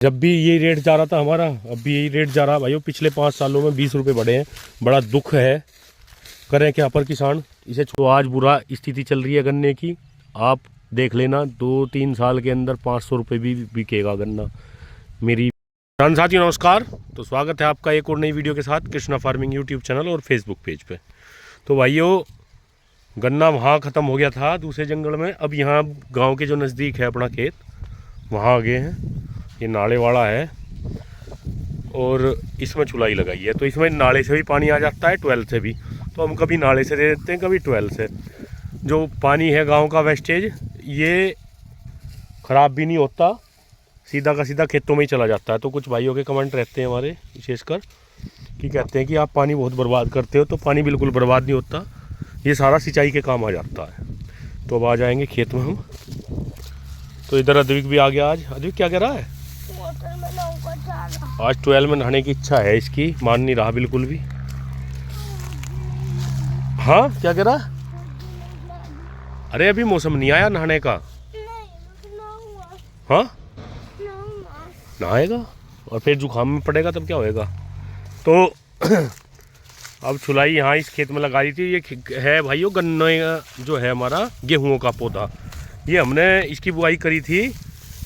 जब भी यही रेट जा रहा था हमारा, अब भी यही रेट जा रहा है भाइयों। पिछले 5 सालों में 20 रुपये बढ़े हैं। बड़ा दुख है, करें क्या पर किसान इसे। तो आज बुरा स्थिति चल रही है गन्ने की। आप देख लेना 2-3 साल के अंदर 500 रुपये भी बिकेगा गन्ना। मेरी किसान साथियों नमस्कार। तो स्वागत है आपका एक और नई वीडियो के साथ कृष्णा फार्मिंग यूट्यूब चैनल और फेसबुक पेज पे। तो भाइयों गन्ना वहाँ ख़त्म हो गया था दूसरे जंगल में। अब यहाँ गांव के जो नज़दीक है अपना खेत, वहाँ आ गए हैं। ये नाले वाला है और इसमें चुलाई लगाई है। तो इसमें नाले से भी पानी आ जाता है, ट्वेल से भी। तो हम कभी नाले से दे देते हैं, कभी ट्वेल से। जो पानी है गांव का वेस्टेज, ये ख़राब भी नहीं होता, सीधा का सीधा खेतों में ही चला जाता है। तो कुछ भाइयों के कमेंट रहते हैं हमारे विशेषकर कि कहते हैं कि आप पानी बहुत बर्बाद करते हो। तो पानी बिल्कुल बर्बाद नहीं होता, ये सारा सिंचाई के काम आ जाता है। तो अब आ जाएंगे खेत में हम। तो इधर अद्विक भी आ गया। आज अद्विक क्या कह रहा है? आज 12 में नहाने की इच्छा है इसकी, मान नहीं रहा बिल्कुल भी। हाँ क्या कह रहा? अरे अभी मौसम नहीं आया नहाने का। हाँ नहाएगा और फिर जुकाम में पड़ेगा तब क्या होएगा। तो अब छुलाई यहाँ इस खेत में लगा दी थी। ये है भाइयों गन्ने जो है हमारा गेहूं का पौधा। ये हमने इसकी बुआई करी थी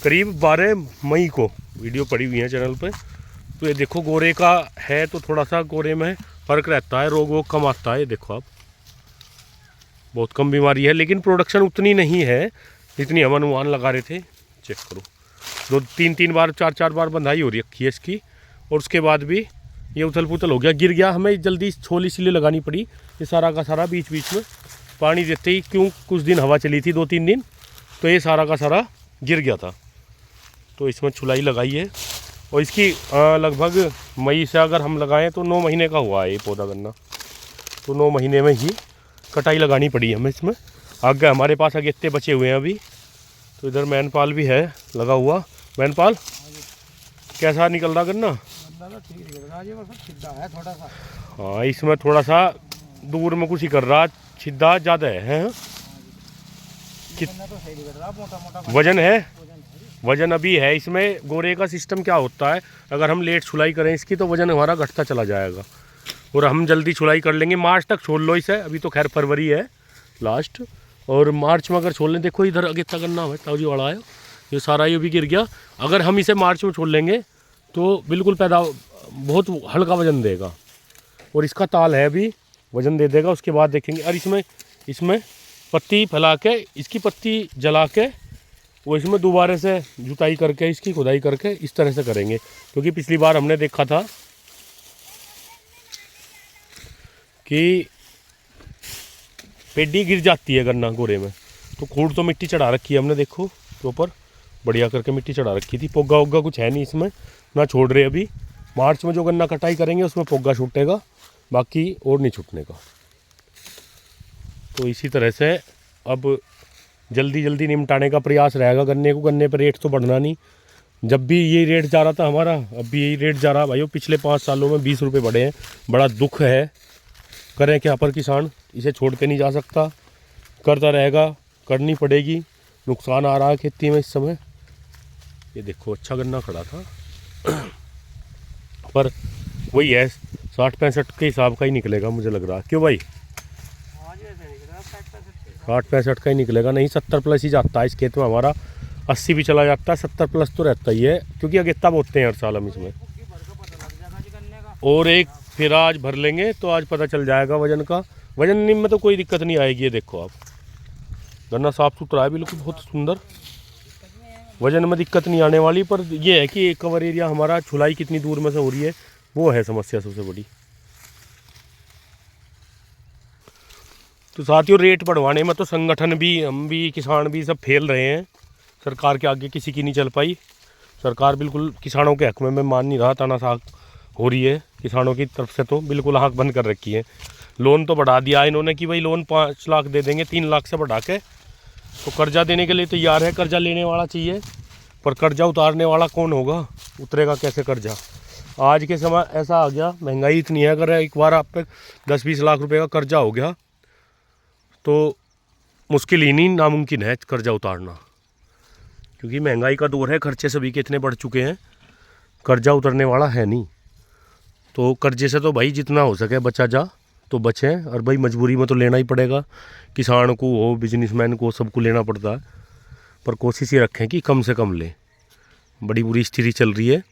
करीब 12 मई को, वीडियो पड़ी हुई है चैनल पे। तो ये देखो गोरे का है तो थोड़ा सा गोरे में फ़र्क रहता है, रोग वोग कम आता है। ये देखो आप, बहुत कम बीमारी है, लेकिन प्रोडक्शन उतनी नहीं है जितनी हम अनुमान लगा रहे थे। चेक करो, 2-3 बार 4 बार बंधाई हो रखी है इसकी। और उसके बाद भी ये उथल पुथल हो गया, गिर गया। हमें जल्दी छोल इसलिए लगानी पड़ी। ये सारा का सारा बीच बीच में पानी देते ही, क्यों कुछ दिन हवा चली थी 2-3 दिन, तो ये सारा का सारा गिर गया था। तो इसमें छुलाई लगाई है और इसकी लगभग मई से अगर हम लगाएं तो 9 महीने का हुआ है ये पौधा गन्ना। तो 9 महीने में ही कटाई लगानी पड़ी हमें इसमें। आगे हमारे पास अगेते बचे हुए हैं अभी। तो इधर मैनपाल भी है लगा हुआ। मैनपाल कैसा निकल रहा गन्ना? हाँ इसमें थोड़ा सा दूर में कुछ ही कर रहा, छिद्दा ज़्यादा है। वजन है, वजन अभी है इसमें। गोरे का सिस्टम क्या होता है, अगर हम लेट छुलाई करें इसकी तो वजन हमारा घटता चला जाएगा। और हम जल्दी छुलाई कर लेंगे, मार्च तक छोड़ लो इसे। अभी तो खैर फरवरी है लास्ट, और मार्च में अगर छोड़ लें, देखो इधर अगेता गन्ना है ताऊजी वाला है, ये सारा ये भी गिर गया। अगर हम इसे मार्च में छोड़ लेंगे तो बिल्कुल पैदा बहुत हल्का वजन देगा। और इसका ताल है अभी, वजन दे देगा। उसके बाद देखेंगे। और इसमें पत्ती फैला के, इसकी पत्ती जला के, वो इसमें दोबारा से जुताई करके, इसकी खुदाई करके इस तरह से करेंगे। क्योंकि पिछली बार हमने देखा था कि पेडी गिर जाती है गन्ना गोरे में। तो खूड़ तो मिट्टी चढ़ा रखी है हमने, देखो प्रॉपर बढ़िया करके मिट्टी चढ़ा रखी थी। पोगा वोगा कुछ है नहीं इसमें, ना छोड़ रहे अभी। मार्च में जो गन्ना कटाई करेंगे उसमें पोगा छूटेगा, बाकी और नहीं छूटने का। तो इसी तरह से अब जल्दी जल्दी निपटाने का प्रयास रहेगा गन्ने को। गन्ने पर रेट तो बढ़ना नहीं। जब भी यही रेट जा रहा था हमारा, अब भी यही रेट जा रहा है भाइयों। पिछले 5 सालों में 20 रुपये बढ़े हैं। बड़ा दुख है, करें क्या पर किसान इसे छोड़ के नहीं जा सकता, करता रहेगा, करनी पड़ेगी। नुकसान आ रहा है खेती में इस समय। ये देखो अच्छा गन्ना खड़ा था पर वही है 60-65 के हिसाब का ही निकलेगा मुझे लग रहा है। क्यों भाई? 60-65 का ही निकलेगा, नहीं 70 प्लस ही जाता है इस खेत में हमारा। 80 भी चला जाता है, 70 प्लस तो रहता ही है, क्योंकि अगेता बोते हैं हर साल हम इसमें। और एक फिर आज भर लेंगे तो आज पता चल जाएगा वजन का। वजन में तो कोई दिक्कत नहीं आएगी। ये देखो आप, गन्ना साफ सुथरा है बिल्कुल, बहुत सुंदर। वजन में दिक्कत नहीं आने वाली। पर यह है कि कवर एरिया हमारा, छुलाई कितनी दूर में से हो रही है, वो है समस्या सबसे बड़ी। तो साथियों रेट बढ़वाने में तो संगठन भी, हम भी, किसान भी सब फेल रहे हैं। सरकार के आगे किसी की नहीं चल पाई। सरकार बिल्कुल किसानों के हक में मैं मान नहीं रहा, तानाशाह हो रही है किसानों की तरफ से। तो बिल्कुल आँख बंद कर रखी है। लोन तो बढ़ा दिया इन्होंने कि भाई लोन 5 लाख दे देंगे, 3 लाख से बढ़ा के। तो कर्जा देने के लिए तैयार है, कर्जा लेने वाला चाहिए, पर कर्जा उतारने वाला कौन होगा? उतरेगा कैसे कर्जा? आज के समय ऐसा आ गया, महंगाई इतनी है, अगर एक बार आप पे 10-20 लाख रुपए का कर्जा हो गया तो मुश्किल ही नहीं, नामुमकिन है कर्जा उतारना। क्योंकि महंगाई का दौर है, खर्चे सभी के इतने बढ़ चुके हैं कर्जा उतरने वाला है नहीं। तो कर्जे से तो भाई जितना हो सके बचा जा तो बचें, और भाई मजबूरी में तो लेना ही पड़ेगा, किसान को हो बिजनेसमैन को सबको लेना पड़ता है, पर कोशिश ये रखें कि कम से कम लें। बड़ी बुरी स्थिति चल रही है,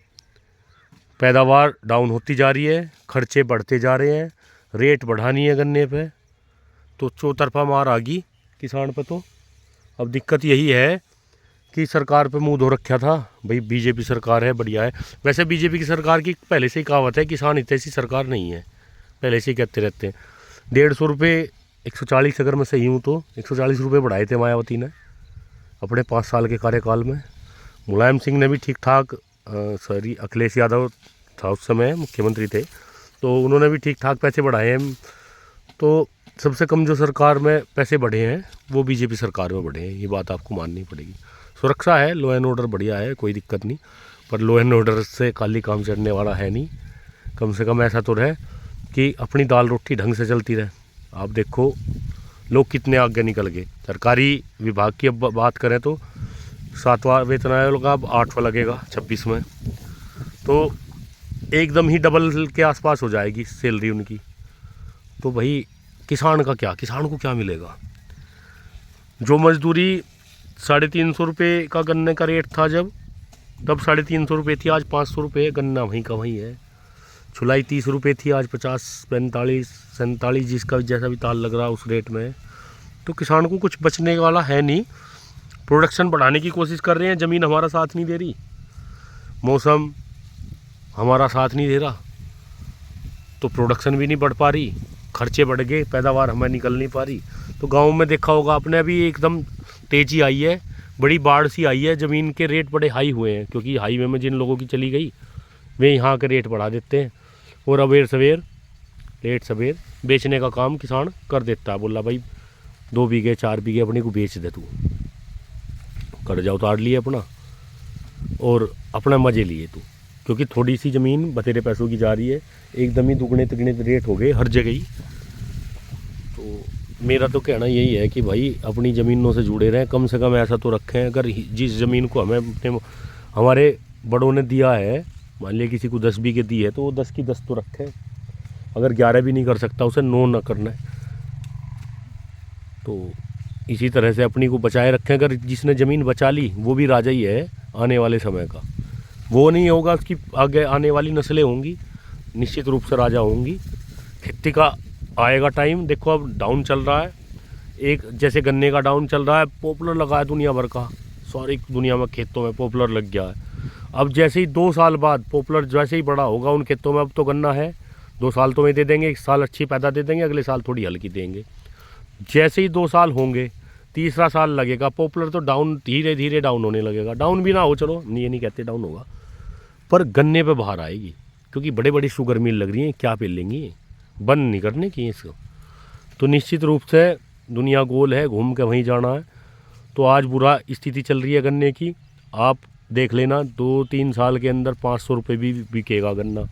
पैदावार डाउन होती जा रही है, खर्चे बढ़ते जा रहे हैं, रेट बढ़ानी है गन्ने पे, तो चौतरफा मार आ गई किसान पे। तो अब दिक्कत यही है कि सरकार पे मुंह धो रखा था, भाई बीजेपी सरकार है बढ़िया है। वैसे बीजेपी की सरकार की पहले से ही कहावत है, किसान हित ऐसी सरकार नहीं है, पहले से ही कहते रहते हैं। 150 रुपये 140, अगर मैं सही हूँ तो 140 रुपये बढ़ाए थे मायावती ने अपने 5 साल के कार्यकाल में। मुलायम सिंह ने भी ठीक ठाक, सॉरी अखिलेश यादव था उस समय मुख्यमंत्री थे, तो उन्होंने भी ठीक ठाक पैसे बढ़ाए हैं। तो सबसे कम जो सरकार में पैसे बढ़े हैं वो बीजेपी सरकार में बढ़े हैं, ये बात आपको माननी पड़ेगी। सुरक्षा है, लॉ एंड ऑर्डर बढ़िया है, कोई दिक्कत नहीं, पर लॉ एंड ऑर्डर से खाली काम चलने वाला है नहीं। कम से कम ऐसा तो रहे कि अपनी दाल रोटी ढंग से चलती रहे। आप देखो लोग कितने आगे निकल गए। सरकारी विभाग की अब बात करें तो 7वां वेतन आयोग का अब 8वां लगेगा 26 में, तो एकदम ही डबल के आसपास हो जाएगी सैलरी उनकी। तो भाई किसान का क्या, किसान को क्या मिलेगा? जो मजदूरी 350 रुपये का गन्ने का रेट था जब, तब 350 रुपये थी, आज 500 रुपये गन्ना वहीं का वहीं है। छुलाई 30 रुपये थी, आज 50, 45, 47, जिसका जैसा भी ताल लग रहा है उस रेट में। तो किसान को कुछ बचने वाला है नहीं। प्रोडक्शन बढ़ाने की कोशिश कर रहे हैं, ज़मीन हमारा साथ नहीं दे रही, मौसम हमारा साथ नहीं दे रहा, तो प्रोडक्शन भी नहीं बढ़ पा रही, खर्चे बढ़ गए, पैदावार हमें निकल नहीं पा रही। तो गाँव में देखा होगा आपने, अभी एकदम तेज़ी आई है, बड़ी बाढ़ सी आई है, ज़मीन के रेट बड़े हाई हुए हैं, क्योंकि हाईवे में जिन लोगों की चली गई वे यहाँ के रेट बढ़ा देते हैं, और अबेर सवेर लेट सवेर बेचने का काम किसान कर देता है। बोला भाई 2 बीघे 4 बीघे अपने को बेच दे, तू कर्जा उतार लिए अपना और अपना मज़े लिए तू, क्योंकि थोड़ी सी ज़मीन बतेरे पैसों की जा रही है, एकदम ही दुगने तिगने रेट हो गए हर जगह ही। तो मेरा तो कहना यही है कि भाई अपनी ज़मीनों से जुड़े रहें, कम से कम ऐसा तो रखें, अगर जिस ज़मीन को हमें अपने हमारे बड़ों ने दिया है, मान लिया किसी को 10 बीघे दी है, तो वो 10 की 10 तो रखें। अगर 11 भी नहीं कर सकता उसे 9 ना करना है। तो इसी तरह से अपनी को बचाए रखें। अगर जिसने ज़मीन बचा ली वो भी राजा ही है आने वाले समय का, वो नहीं होगा, उसकी आगे आने वाली नस्लें होंगी, निश्चित रूप से राजा होंगी। खेती का आएगा टाइम, देखो अब डाउन चल रहा है, एक जैसे गन्ने का डाउन चल रहा है, पॉपुलर लगा है दुनिया भर का, सारी दुनिया में खेतों में पॉपुलर लग गया है। अब जैसे ही 2 साल बाद पॉपुलर जैसे ही बड़ा होगा उन खेतों में, अब तो गन्ना है 2 साल तो में दे देंगे, 1 साल अच्छी पैदा दे देंगे, अगले साल थोड़ी हल्की देंगे। जैसे ही 2 साल होंगे, तीसरा साल लगेगा, पॉपुलर तो डाउन धीरे धीरे डाउन होने लगेगा। डाउन भी ना हो, चलो ये नहीं कहते डाउन होगा, पर गन्ने पे बाहर आएगी, क्योंकि बड़े बड़ी शुगर मिल लग रही हैं, क्या पेल लेंगी, बंद नहीं करने की इसको। तो निश्चित रूप से दुनिया गोल है, घूम के वहीं जाना है। तो आज बुरा स्थिति चल रही है गन्ने की, आप देख लेना 2-3 साल के अंदर 500 रुपये भी बिकेगा गन्ना।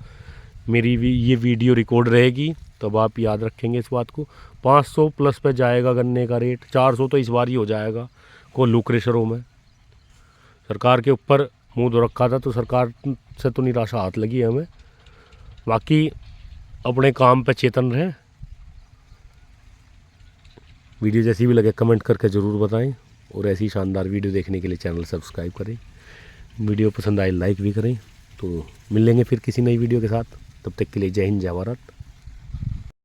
मेरी भी ये वीडियो रिकॉर्ड रहेगी, तब आप याद रखेंगे इस बात को। 500 प्लस पे जाएगा गन्ने का रेट, 400 तो इस बार ही हो जाएगा कोल्हू क्रेशरों में। सरकार के ऊपर मुंह धो रखा था, तो सरकार से तो निराशा हाथ लगी है हमें। बाकी अपने काम पे चेतन रहें। वीडियो जैसी भी लगे कमेंट करके ज़रूर बताएं, और ऐसी शानदार वीडियो देखने के लिए चैनल सब्सक्राइब करें। वीडियो पसंद आए लाइक भी करें। तो मिलेंगे फिर किसी नई वीडियो के साथ, तब तक के लिए जय हिंद जय भारत।